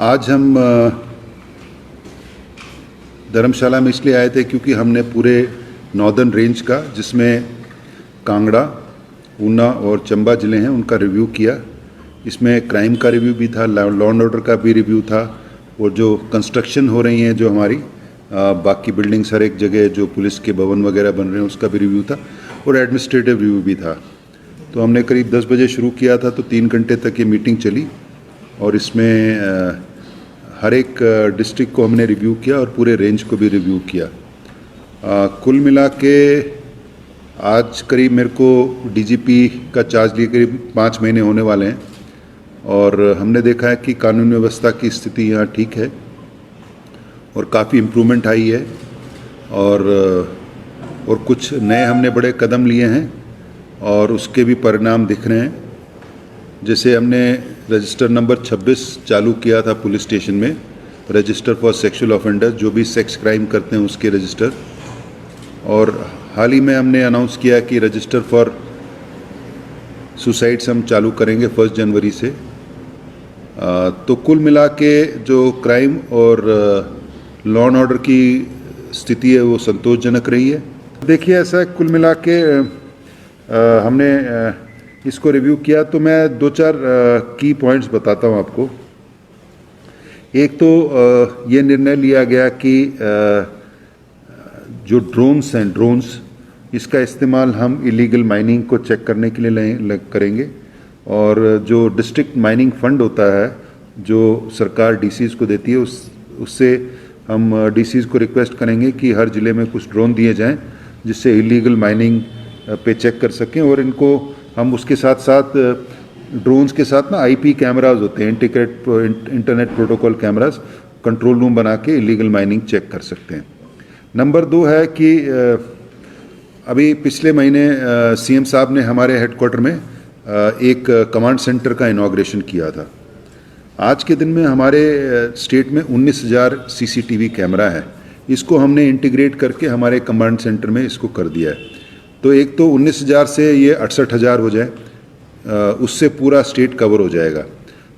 आज हम धर्मशाला में इसलिए आए थे क्योंकि हमने पूरे नॉर्दर्न रेंज का, जिसमें कांगड़ा, ऊना और चंबा ज़िले हैं, उनका रिव्यू किया। इसमें क्राइम का रिव्यू भी था, लॉ एंड ऑर्डर का भी रिव्यू था, और जो कंस्ट्रक्शन हो रही हैं, जो हमारी बाकी बिल्डिंग्स हर एक जगह जो पुलिस के भवन वगैरह बन रहे हैं, उसका भी रिव्यू था, और एडमिनिस्ट्रेटिव रिव्यू भी था। तो हमने करीब 10 बजे शुरू किया था, तो 3 घंटे तक ये मीटिंग चली, और इसमें हर एक डिस्ट्रिक्ट को हमने रिव्यू किया और पूरे रेंज को भी रिव्यू किया। कुल मिला के आज करीब मेरे को डीजीपी का चार्ज लिए करीब 5 महीने होने वाले हैं, और हमने देखा है कि कानून व्यवस्था की स्थिति यहाँ ठीक है और काफ़ी इम्प्रूवमेंट आई है, और कुछ नए हमने बड़े कदम लिए हैं और उसके भी परिणाम दिख रहे हैं। जैसे हमने रजिस्टर नंबर 26 चालू किया था पुलिस स्टेशन में, रजिस्टर फॉर सेक्सुअल ऑफेंडर्स, जो भी सेक्स क्राइम करते हैं उसके रजिस्टर, और हाल ही में हमने अनाउंस किया कि रजिस्टर फॉर सुसाइड्स हम चालू करेंगे 1 जनवरी से। तो कुल मिला के जो क्राइम और लॉ एंड ऑर्डर की स्थिति है वो संतोषजनक रही है। देखिए, ऐसा कुल मिला के हमने इसको रिव्यू किया, तो मैं 2-4 की पॉइंट्स बताता हूँ आपको। एक तो ये निर्णय लिया गया कि जो ड्रोन्स इसका इस्तेमाल हम इलीगल माइनिंग को चेक करने के लिए करेंगे, और जो डिस्ट्रिक्ट माइनिंग फंड होता है जो सरकार डीसीज को देती है, उससे हम डीसीज को रिक्वेस्ट करेंगे कि हर ज़िले में कुछ ड्रोन दिए जाएं जिससे इलीगल माइनिंग पे चेक कर सकें, और इनको हम उसके साथ साथ ड्रोन्स के साथ ना आईपी कैमराज होते हैं, internet protocol cameras, control room बना के इलीगल माइनिंग चेक कर सकते हैं। नंबर 2 है कि अभी पिछले महीने सीएम साहब ने हमारे हेडक्वार्टर में एक कमांड सेंटर का इनॉग्रेशन किया था। आज के दिन में हमारे स्टेट में 19,000 सीसीटीवी कैमरा है। इसको हमने इंटीग्रेट करके हमारे कमांड सेंटर में इसको कर दिया है। तो एक तो 19,000 से ये 68,000 हो जाए, उससे पूरा स्टेट कवर हो जाएगा।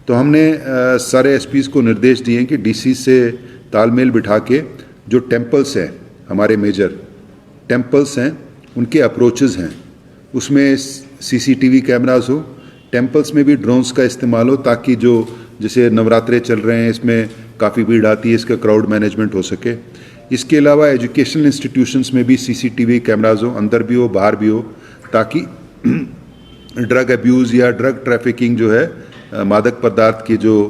तो हमने सारे एसपीज़ को निर्देश दिए हैं कि डीसी से तालमेल बिठा के जो टेम्पल्स हैं, हमारे मेजर टेम्पल्स हैं, उनके अप्रोचेज़ हैं, उसमें सीसीटीवी कैमराज हो, टेम्पल्स में भी ड्रोन्स का इस्तेमाल हो, ताकि जो जैसे नवरात्रे चल रहे हैं, इसमें काफ़ी भीड़ आती है, इसका क्राउड मैनेजमेंट हो सके। इसके अलावा एजुकेशनल इंस्टीट्यूशंस में भी सीसीटीवी कैमराज हो, अंदर भी हो बाहर भी हो, ताकि ड्रग अब्यूज़ या ड्रग ट्रैफिकिंग जो है, मादक पदार्थ की जो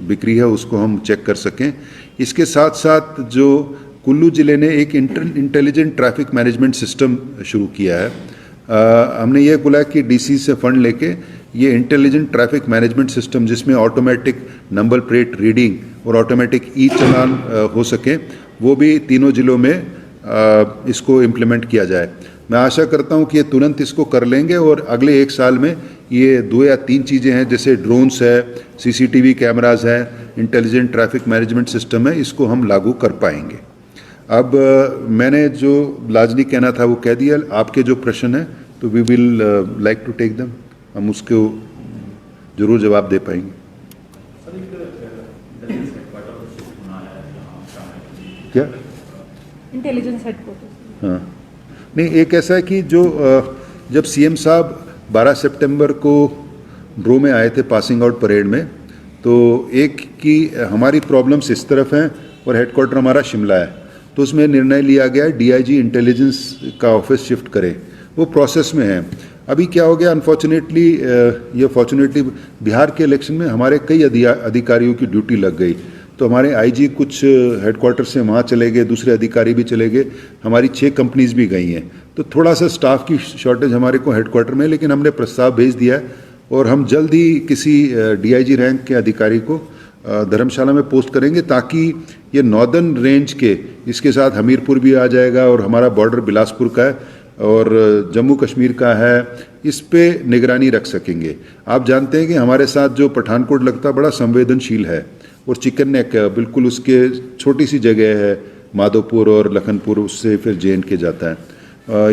बिक्री है, उसको हम चेक कर सकें। इसके साथ साथ जो कुल्लू ज़िले ने एक इंटेलिजेंट ट्रैफिक मैनेजमेंट सिस्टम शुरू किया है, हमने ये बोला कि डीसी से फंड लेके ये इंटेलिजेंट ट्रैफिक मैनेजमेंट सिस्टम, जिसमें ऑटोमेटिक नंबर प्लेट रीडिंग और ऑटोमेटिक ई चालान हो सके, वो भी तीनों ज़िलों में इसको इम्प्लीमेंट किया जाए। मैं आशा करता हूँ कि ये तुरंत इसको कर लेंगे, और अगले 1 साल में ये 2 या 3 चीज़ें हैं, जैसे ड्रोन्स है, सीसीटीवी कैमराज है, इंटेलिजेंट ट्रैफिक मैनेजमेंट सिस्टम है, इसको हम लागू कर पाएंगे। अब मैंने जो लाजमी कहना था वो कह दिया। आपके जो प्रश्न है तो we will like to take them, हम उसको ज़रूर जवाब दे पाएंगे। क्या इंटेलिजेंस हेडक्वार्टर? हाँ, नहीं, एक ऐसा है कि जो जब सीएम साहब 12 सितंबर को ड्रो में आए थे पासिंग आउट परेड में, तो एक कि हमारी प्रॉब्लम्स इस तरफ हैं और हेडक्वार्टर हमारा शिमला है, तो उसमें निर्णय लिया गया डीआईजी इंटेलिजेंस का ऑफिस शिफ्ट करें। वो प्रोसेस में है। अभी क्या हो गया, अनफॉर्चुनेटली बिहार के इलेक्शन में हमारे कई अधिकारियों की ड्यूटी लग गई, तो हमारे आईजी कुछ हेडक्वार्टर से वहाँ चले गए, दूसरे अधिकारी भी चले गए, हमारी 6 कंपनीज भी गई हैं। तो थोड़ा सा स्टाफ की शॉर्टेज हमारे को हेडक्वार्टर में, लेकिन हमने प्रस्ताव भेज दिया है, और हम जल्द ही किसी डीआईजी रैंक के अधिकारी को धर्मशाला में पोस्ट करेंगे, ताकि ये नॉर्दर्न रेंज के, इसके साथ हमीरपुर भी आ जाएगा, और हमारा बॉर्डर बिलासपुर का है और जम्मू कश्मीर का है, इस पे निगरानी रख सकेंगे। आप जानते हैं कि हमारे साथ जो पठानकोट लगता बड़ा संवेदनशील है, और चिकन नेक बिल्कुल उसके छोटी सी जगह है, माधोपुर और लखनपुर, उससे फिर जे.एंड.के जाता है।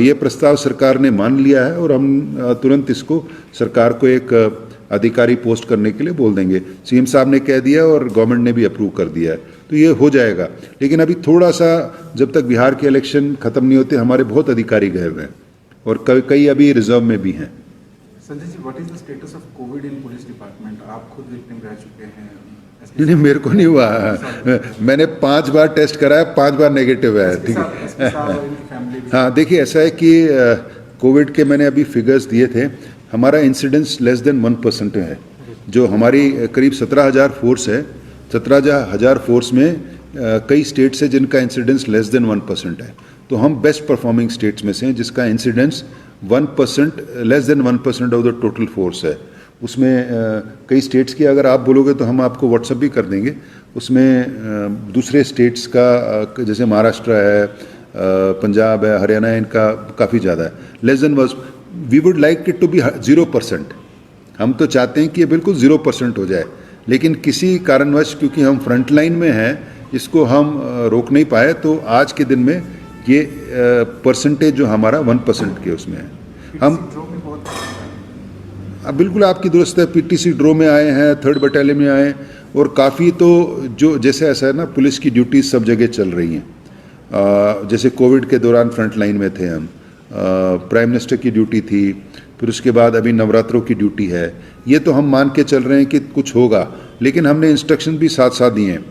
ये प्रस्ताव सरकार ने मान लिया है, और हम तुरंत इसको सरकार को एक अधिकारी पोस्ट करने के लिए बोल देंगे। सीएम साहब ने कह दिया और गवर्नमेंट ने भी अप्रूव कर दिया है, तो ये हो जाएगा। लेकिन अभी थोड़ा सा जब तक बिहार के इलेक्शन खत्म नहीं होते, हमारे बहुत अधिकारी गए हुए हैं और कई अभी रिजर्व में भी हैं। Sanjay ji, what is the status of Covid in police department? आप खुद विक्टिम रह चुके हैं। नहीं, मेरे को नहीं हुआ। मैंने 5 बार टेस्ट कराया, 5 बार नेगेटिव है। ठीक है। हाँ, देखिए ऐसा है कि कोविड के मैंने अभी फिगर्स दिए थे, हमारा इंसिडेंस लेस देन 1% है। जो हमारी करीब 17,000 फोर्स है, 17,000 फोर्स में कई स्टेट्स है जिनका इंसिडेंस लेस देन 1% है। तो हम बेस्ट परफॉर्मिंग स्टेट्स में से हैं जिसका incidence 1%, less than 1% of the total force है। उसमें कई स्टेट्स की अगर आप बोलोगे तो हम आपको व्हाट्सएप भी कर देंगे। उसमें दूसरे स्टेट्स का जैसे महाराष्ट्र है, पंजाब है, हरियाणा है, इनका काफ़ी ज़्यादा है। Less than we would like it to be 0%। हम तो चाहते हैं कि ये बिल्कुल 0% हो जाए, लेकिन किसी कारणवश क्योंकि हम फ्रंट लाइन में हैं, इसको हम रोक नहीं पाए, तो आज के दिन में ये परसेंटेज जो हमारा 1% के उसमें है। हम अब बिल्कुल आपकी दुरुस्त है, पीटीसी ड्रो में आए हैं, 3rd बटालियन में आए, और काफ़ी तो जो जैसे ऐसा है ना, पुलिस की ड्यूटीज सब जगह चल रही हैं। जैसे कोविड के दौरान फ्रंट लाइन में थे हम, प्राइम मिनिस्टर की ड्यूटी थी, फिर उसके बाद अभी नवरात्रों की ड्यूटी है। ये तो हम मान के चल रहे हैं कि कुछ होगा, लेकिन हमने इंस्ट्रक्शन भी साथ साथ दिए हैं।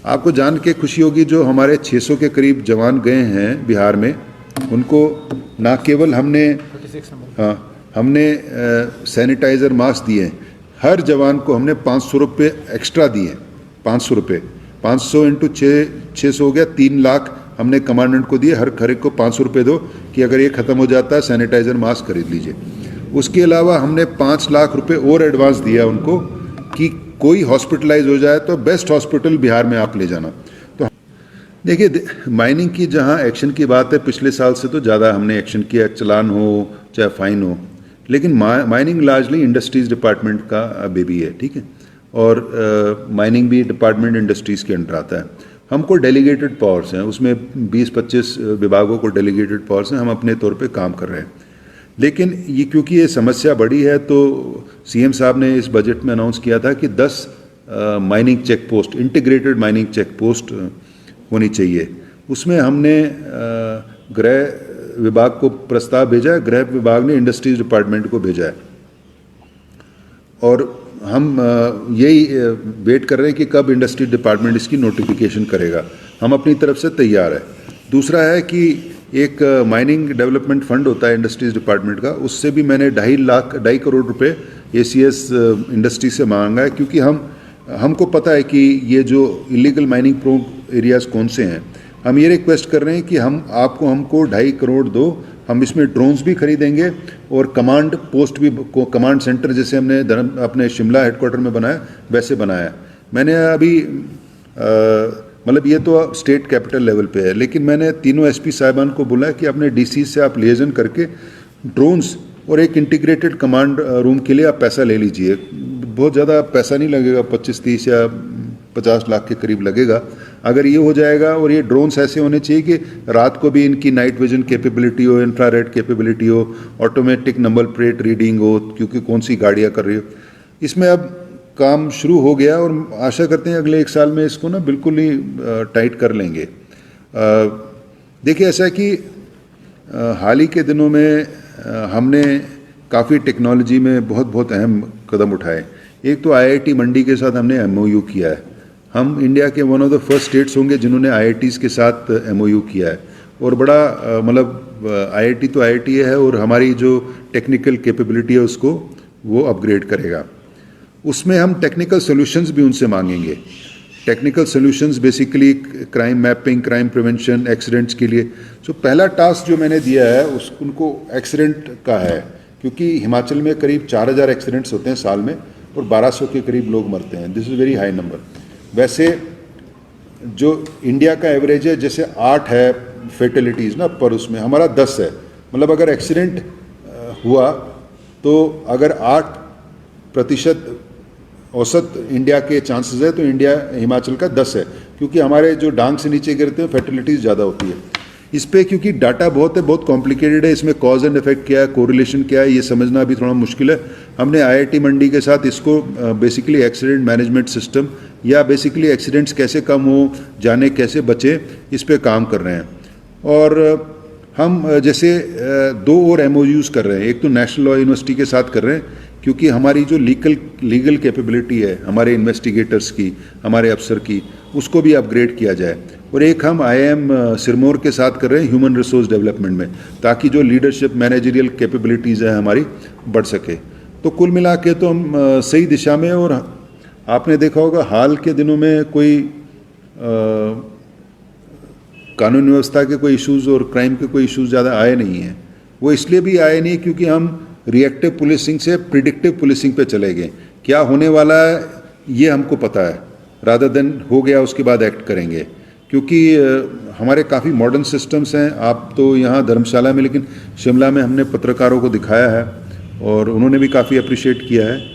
आपको जान के खुशी होगी, जो हमारे 600 के करीब जवान गए हैं बिहार में, उनको ना केवल हमने सैनिटाइज़र मास्क दिए, हर जवान को हमने 500 रुपये एक्स्ट्रा दिए। 500 रुपये, 500 इंटू 600 हो गया, 3 लाख हमने कमांडेंट को दिए। हर एक को 500 रुपये दो कि अगर ये ख़त्म हो जाता है सैनिटाइज़र मास्क खरीद लीजिए। उसके अलावा हमने 5 लाख रुपये और एडवांस दिया उनको कि कोई हॉस्पिटलाइज हो जाए तो बेस्ट हॉस्पिटल बिहार में आप ले जाना। तो देखिए, माइनिंग की जहाँ एक्शन की बात है, पिछले साल से तो ज़्यादा हमने एक्शन किया, चालान हो चाहे फाइन हो। लेकिन माइनिंग लार्जली इंडस्ट्रीज़ डिपार्टमेंट का बेबी है, ठीक है, और माइनिंग भी डिपार्टमेंट इंडस्ट्रीज़ के अंडर आता है। हमको डेलीगेटेड पावर्स हैं, उसमें 20-25 विभागों को डेलीगेटेड पावर्स हैं, हम अपने तौर पे काम कर रहे हैं। लेकिन ये क्योंकि ये समस्या बड़ी है, तो सीएम साहब ने इस बजट में अनाउंस किया था कि 10 mining check post, integrated mining check post होनी चाहिए। उसमें हमने गृह विभाग को प्रस्ताव भेजा है, गृह विभाग ने इंडस्ट्रीज डिपार्टमेंट को भेजा है, और हम यही वेट कर रहे हैं कि कब इंडस्ट्री डिपार्टमेंट इसकी नोटिफिकेशन करेगा। हम अपनी तरफ से तैयार है। दूसरा है कि एक माइनिंग डेवलपमेंट फंड होता है इंडस्ट्रीज डिपार्टमेंट का, उससे भी मैंने 2.5 करोड़ रुपए एसीएस इंडस्ट्री से मांगा है, क्योंकि हमको पता है कि ये जो इलीगल माइनिंग प्रोन एरियाज़ कौन से हैं। हम ये रिक्वेस्ट कर रहे हैं कि हमको 2.5 करोड़ दो, हम इसमें ड्रोन्स भी खरीदेंगे और कमांड पोस्ट भी, कमांड सेंटर जैसे हमने अपने शिमला हेडक्वार्टर में बनाया वैसे बनाया। मैंने अभी मतलब ये तो स्टेट कैपिटल लेवल पे है, लेकिन मैंने तीनों एसपी साहिबान को बोला है कि अपने डीसी से आप लिएजन करके ड्रोन्स और एक इंटीग्रेटेड कमांड रूम के लिए आप पैसा ले लीजिए। बहुत ज़्यादा पैसा नहीं लगेगा, 25-30 या 50 लाख के करीब लगेगा। अगर ये हो जाएगा, और ये ड्रोन्स ऐसे होने चाहिए कि रात को भी इनकी नाइट विजन कैपेबिलिटी हो, इंफ्रारेड कैपेबिलिटी हो, ऑटोमेटिक नंबर प्लेट रीडिंग हो, क्योंकि कौन सी गाड़ियाँ कर रही हो। इसमें अब काम शुरू हो गया और आशा करते हैं अगले 1 साल में इसको ना बिल्कुल ही टाइट कर लेंगे। देखिए, ऐसा है कि हाल ही के दिनों में हमने काफ़ी टेक्नोलॉजी में बहुत अहम कदम उठाए। एक तो आईआईटी मंडी के साथ हमने एमओयू किया है। हम इंडिया के one of the first states होंगे जिन्होंने आईआईटीज़ के साथ एमओयू किया है, और बड़ा मतलब आईआईटी तो आईआईटी है, और हमारी जो टेक्निकल कैपेबिलिटी है उसको वो अपग्रेड करेगा। उसमें हम टेक्निकल सॉल्यूशंस भी उनसे मांगेंगे। Technical solutions basically crime mapping, crime prevention, accidents के लिए। सो पहला टास्क जो मैंने दिया है उनको एक्सीडेंट का है, क्योंकि हिमाचल में करीब 4000 एक्सीडेंट्स होते हैं साल में, और 1200 के करीब लोग मरते हैं। This is very high number. वैसे जो इंडिया का एवरेज है, जैसे 8 है फेटलिटीज़ ना पर, उसमें हमारा 10 है। मतलब अगर एक्सीडेंट हुआ तो अगर 8% औसत इंडिया के चांसेस है, तो हिमाचल का 10 है, क्योंकि हमारे जो डांग से नीचे गिरते हैं फैटलिटीज़ ज़्यादा होती है। इस पे क्योंकि डाटा बहुत है, बहुत कॉम्प्लिकेटेड है, इसमें कॉज एंड इफेक्ट क्या है, कोरिलेशन क्या है, ये समझना भी थोड़ा मुश्किल है। हमने IIT मंडी के साथ इसको बेसिकली एक्सीडेंट मैनेजमेंट सिस्टम या बेसिकली एक्सीडेंट्स कैसे कम हो, जाने कैसे बचे, इस पे काम कर रहे हैं। और हम जैसे 2 और MOUs कर रहे हैं। एक तो नेशनल लॉ यूनिवर्सिटी के साथ कर रहे हैं क्योंकि हमारी जो लीगल कैपेबिलिटी है हमारे इन्वेस्टिगेटर्स की, हमारे अफसर की, उसको भी अपग्रेड किया जाए। और एक हम IIM सिरमौर के साथ कर रहे हैं ह्यूमन रिसोर्स डेवलपमेंट में, ताकि जो लीडरशिप मैनेजरियल कैपेबिलिटीज़ हैं हमारी बढ़ सके। तो कुल मिला के तो हम सही दिशा में। और आपने देखा होगा हाल के दिनों में कोई कानून व्यवस्था के कोई इश्यूज़ और क्राइम के कोई इश्यूज़ ज़्यादा आए नहीं हैं। वो इसलिए भी आए नहीं क्योंकि हम रिएक्टिव पुलिसिंग से प्रिडिक्टिव पुलिसिंग पे चले गए। क्या होने वाला है ये हमको पता है, रादर देन हो गया उसके बाद एक्ट करेंगे। क्योंकि हमारे काफ़ी मॉडर्न सिस्टम्स हैं। आप तो यहाँ धर्मशाला में, लेकिन शिमला में हमने पत्रकारों को दिखाया है और उन्होंने भी काफ़ी अप्रिशिएट किया है।